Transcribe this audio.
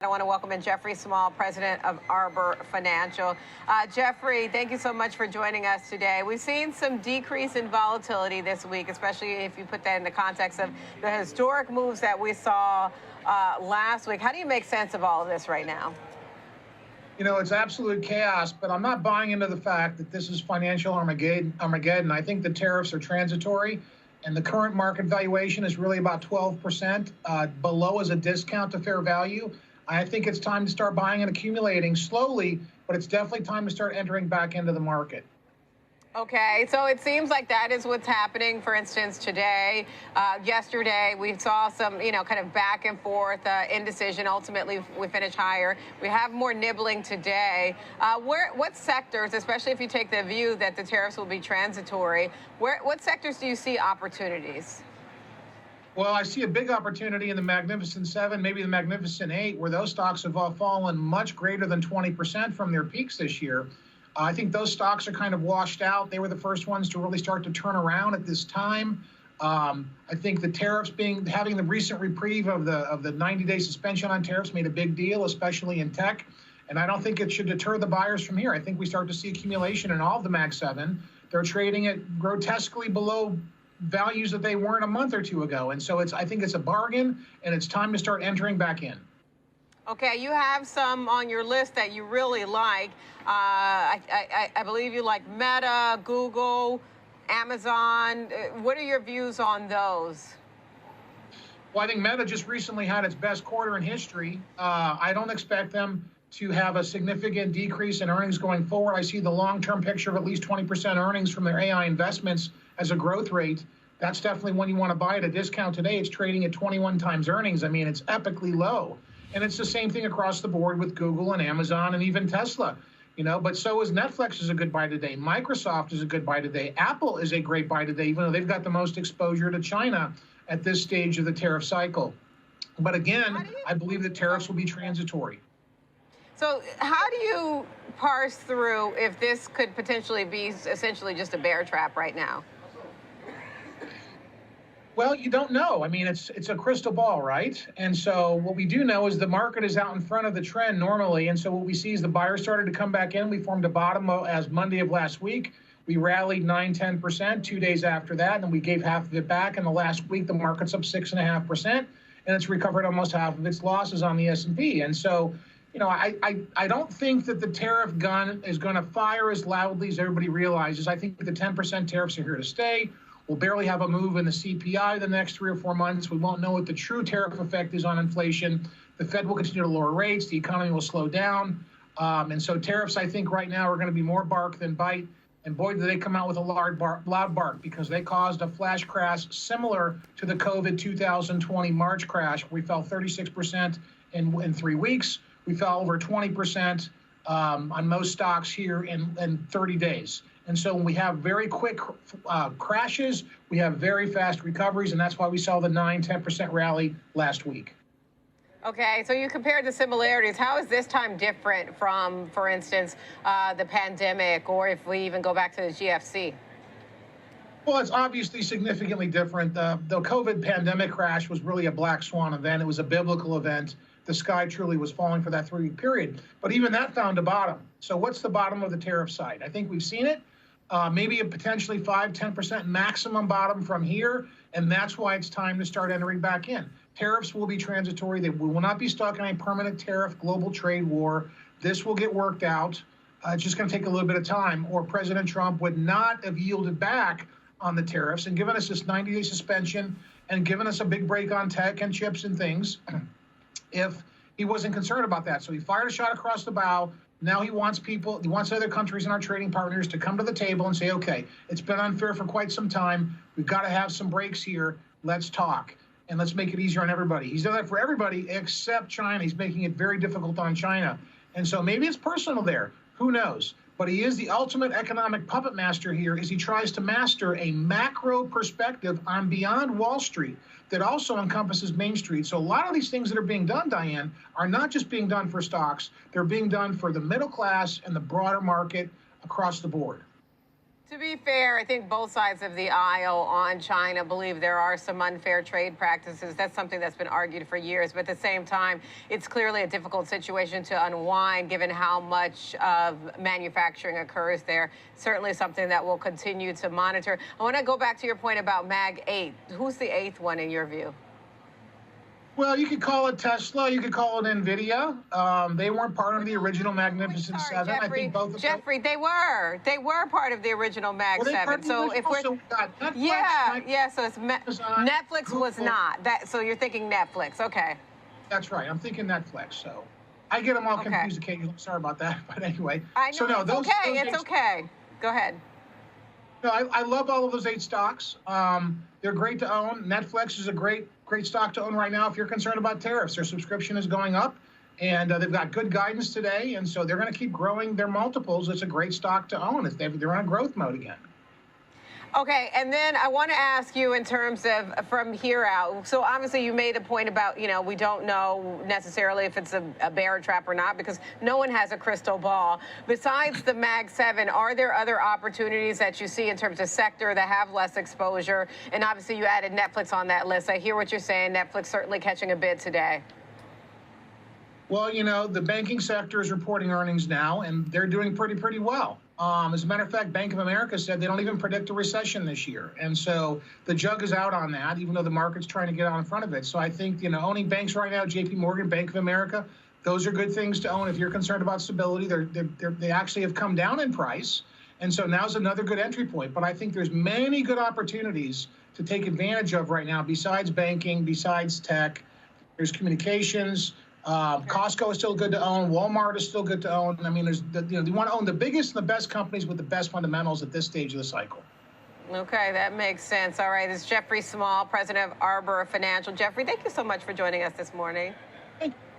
I want to welcome in Jeffrey Small, president of Arbor Financial. Jeffrey, thank you so much for joining us today. We've seen some decrease in volatility this week, especially if you put that in the context of the historic moves that we saw last week. How do you make sense of all of this right now? You know, it's absolute chaos, but I'm not buying into the fact that this is financial Armageddon. I think the tariffs are transitory, and the current market valuation is really about 12% below as a discount to fair value. I think it's time to start buying and accumulating slowly, but it's definitely time to start entering back into the market. Okay, so it seems like that is what's happening. For instance, today, yesterday, we saw some, kind of back and forth indecision. Ultimately, we finished higher. We have more nibbling today. What sectors, especially if you take the view that the tariffs will be transitory, what sectors do you see opportunities? Well, I see a big opportunity in the Magnificent Seven, maybe the Magnificent Eight, where those stocks have all fallen much greater than 20% from their peaks this year. I think those stocks are kind of washed out. They were the first ones to really start to turn around at this time. I think the tariffs having the recent reprieve of the 90-day suspension on tariffs made a big deal, especially in tech. And I don't think it should deter the buyers from here. I think we start to see accumulation in all of the Mag 7. They're trading at grotesquely below values that they weren't a month or two ago. And so I think it's a bargain, and it's time to start entering back in. Okay, you have some on your list that you really like. I believe you like Meta, Google, Amazon. What are your views on those? Well, I think Meta just recently had its best quarter in history. I don't expect them to have a significant decrease in earnings going forward. I see the long-term picture of at least 20% earnings from their AI investments as a growth rate. That's definitely one you want to buy at a discount today. It's trading at 21 times earnings. I mean, it's epically low. And it's the same thing across the board with Google and Amazon and even Tesla. But so is Netflix is a good buy today. Microsoft is a good buy today. Apple is a great buy today, even though they've got the most exposure to China at this stage of the tariff cycle. But again, I believe that tariffs will be transitory. So how do you parse through if this could potentially be essentially just a bear trap right now? Well, you don't know. I mean, it's a crystal ball, right? And so what we do know is the market is out in front of the trend normally. And so what we see is the buyers started to come back in. We formed a bottom as Monday of last week. We rallied 9-10% 2 days after that, and then we gave half of it back. In the last week, the market's up 6.5%, and it's recovered almost half of its losses on the S&P. And so, I don't think that the tariff gun is going to fire as loudly as everybody realizes. I think the 10% tariffs are here to stay. We'll barely have a move in the CPI the next 3 or 4 months. We won't know what the true tariff effect is on inflation. The Fed will continue to lower rates. The economy will slow down. And so tariffs, I think, right now are going to be more bark than bite. And boy, do they come out with a loud bark, because they caused a flash crash similar to the COVID 2020 March crash. We fell 36% in 3 weeks. We fell over 20% on most stocks here in 30 days. And so when we have very quick crashes, we have very fast recoveries, and that's why we saw the 9-10% rally last week. Okay, so you compared the similarities. How is this time different from, for instance, the pandemic, or if we even go back to the GFC? Well, it's obviously significantly different. The COVID pandemic crash was really a black swan event. It was a biblical event. The sky truly was falling for that 3-week period. But even that found a bottom. So what's the bottom of the tariff side? I think we've seen it. Maybe a potentially 5-10% maximum bottom from here. And that's why it's time to start entering back in. Tariffs will be transitory. We will not be stuck in a permanent tariff global trade war. This will get worked out. It's just going to take a little bit of time, or President Trump would not have yielded back on the tariffs and given us this 90-day suspension and given us a big break on tech and chips and things if he wasn't concerned about that. So he fired a shot across the bow. Now he wants other countries and our trading partners to come to the table and say, okay, it's been unfair for quite some time. We've got to have some breaks here. Let's talk. And let's make it easier on everybody. He's done that for everybody except China. He's making it very difficult on China. And so maybe it's personal there. Who knows? But he is the ultimate economic puppet master here as he tries to master a macro perspective on beyond Wall Street that also encompasses Main Street. So a lot of these things that are being done, Diane, are not just being done for stocks. They're being done for the middle class and the broader market across the board. To be fair, I think both sides of the aisle on China believe there are some unfair trade practices. That's something that's been argued for years. But at the same time, it's clearly a difficult situation to unwind given how much of manufacturing occurs there. Certainly something that we'll continue to monitor. I want to go back to your point about Mag 8. Who's the eighth one in your view? Well, you could call it Tesla. You could call it NVIDIA. They weren't part of the original Magnificent Seven. Jeffrey, I think both of Jeffrey, they were part of the original Mag 7. So if we're Netflix, yeah, so it's Netflix Google. Was not that. So you're thinking Netflix, okay? That's right. I'm thinking Netflix. So I get them all confused occasionally. Sorry about that, but anyway. I know. So no, it's okay. It's okay. Go ahead. No, I love all of those 8 stocks. They're great to own. Netflix is a great stock to own right now if you're concerned about tariffs. Their subscription is going up, and they've got good guidance today, and so they're going to keep growing their multiples. It's a great stock to own if they're in growth mode again. Okay, and then I want to ask you in terms of from here out. So obviously you made a point about, we don't know necessarily if it's a bear trap or not because no one has a crystal ball. Besides the Mag 7, are there other opportunities that you see in terms of sector that have less exposure? And obviously you added Netflix on that list. I hear what you're saying. Netflix certainly catching a bid today. Well, the banking sector is reporting earnings now, and they're doing pretty well. As a matter of fact, Bank of America said they don't even predict a recession this year. And so the jug is out on that, even though the market's trying to get out in front of it. So I think, owning banks right now, JP Morgan, Bank of America, those are good things to own if you're concerned about stability. They actually have come down in price. And so now's another good entry point. But I think there's many good opportunities to take advantage of right now, besides banking, besides tech. There's communications. Costco is still good to own. Walmart is still good to own. I mean, you want to own the biggest and the best companies with the best fundamentals at this stage of the cycle. Okay, that makes sense. All right, this is Jeffrey Small, president of Arbor Financial. Jeffrey, thank you so much for joining us this morning. Thank you.